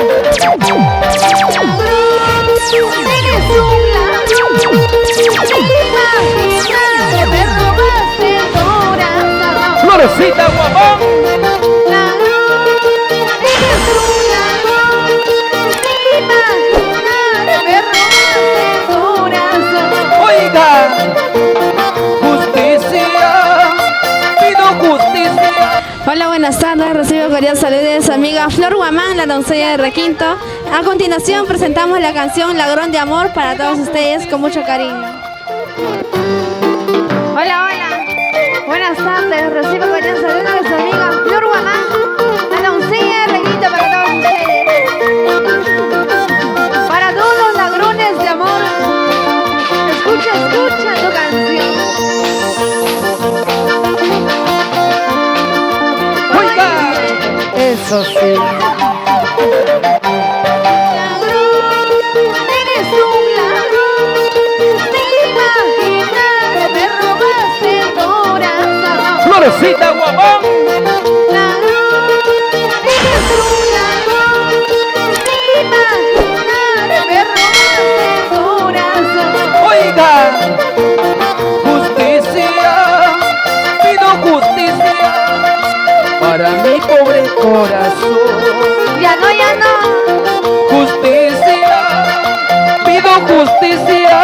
Eres un ladrón. Imagina, me robaste el corazón. Florecita guapón. Ladrón, eres un ladrón. Imagina, me robaste el corazón. Oiga, justicia, pido justicia. Hola, buenas tardes. Recibo cordial saludos de su amiga Flor Guamán, la doncella de Requinto. A continuación presentamos la canción Ladrón de Amor para todos ustedes con mucho cariño. Hola, hola. Buenas tardes. Recibo cordial saludos de su amiga Flor Guamán, la doncella de Requinto para todos ustedes. Para todos los ladrones de amor, escucha, escucha tu canción. Oiga, eso sí. Eres un ladrón, imagina, me robaste el corazón. Florecita guapón. Ladrón, eres un ladrón, imagina, me robaste el corazón. Oiga, justicia, pido justicia para mi pobre corazón. Ya no, ya no. Justicia, pido justicia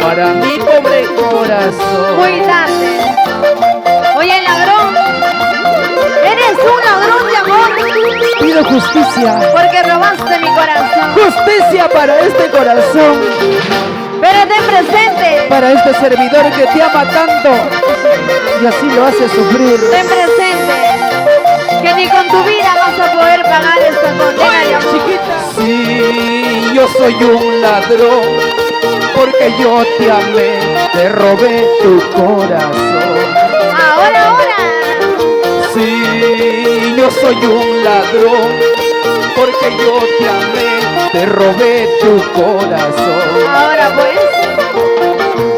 para mi pobre corazón. Muy tarde. Oye, ladrón, eres un ladrón de amor, Pido justicia, porque robaste mi corazón. justicia para este corazón, Pero ten presente, para este servidor que te ama tanto y así lo hace sufrir. ten presente, que ni con tu vida vas a poder pagar esta condena de amor. Chiquita, sí, yo soy un ladrón porque yo te amé, te robé tu corazón. Ahora, ahora, Sí, yo soy un ladrón porque yo te amé, te robé tu corazón. ahora pues,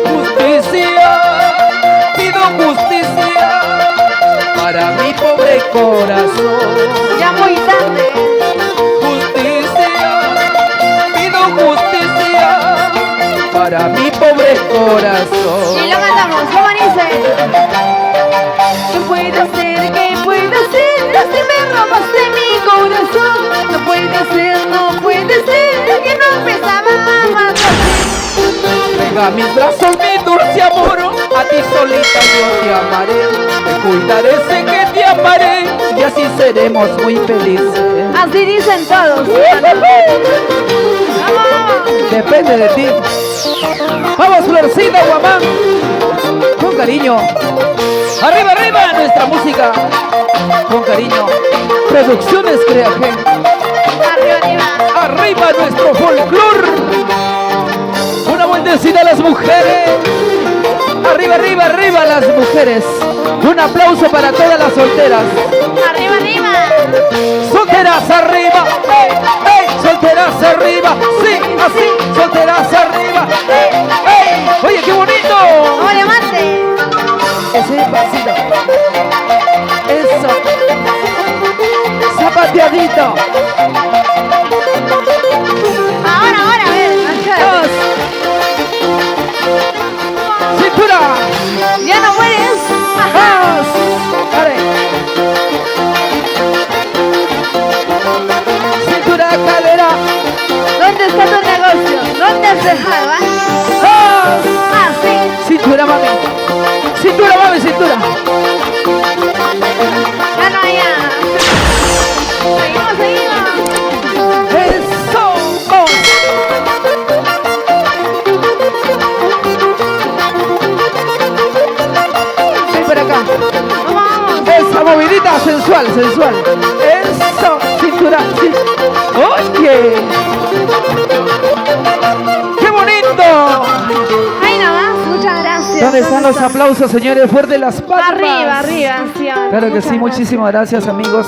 Justicia, pido justicia para mi pobre corazón. ya muy tarde. Justicia, pido justicia para mi pobre Y corazón. lo cantamos, ¿cómo dice? ¿Qué puede hacer? ¿Qué puede hacer? Si me robaste mi corazón. No puede ser, no puede ser, que no pensaba más así. Venga a mis brazos, mi dulce amor, a ti solita yo te amaré, te cuidaré, sé que te amaré y así seremos muy felices. Así dicen todos. ¡Vamos! Depende de ti. Vamos, Florcita Guamán, con cariño. Arriba, arriba nuestra música, con cariño. Producciones Creagen. Arriba, arriba. Arriba nuestro folclor. Una vueltecita a las mujeres. Arriba, arriba, arriba las mujeres. Un aplauso para todas las solteras. Arriba, arriba. Solteras arriba. ¡Ey, ey! Solteras arriba. Sí, así. Solteras arriba. ¡Ey, ey! Oye, qué bonito. ¡Vamos, levante! Ese pasito. Eso. Zapateadito. Ahora, ahora, a ver. acá. Dos. Cintura. ¿Ya no puedes? Dos. Dale. Cintura, cadera. ¿Dónde está tu negocio? ¿Dónde has dejado? Dos. Así. Cintura, mami. Cintura, mami, cintura. Ya no, ya. Seguimos, seguimos. Eso. Oh. Ven por acá. Vamos, vamos. Esa movidita sensual, sensual. Eso, cintura. Sí. Oye. ¡Qué bonito! Ahí nomás, muchas gracias. ¿Dónde están los aplausos, señores? Fuerte las palmas. Arriba, arriba. Sí, Claro que muchas sí, muchísimas gracias, amigos.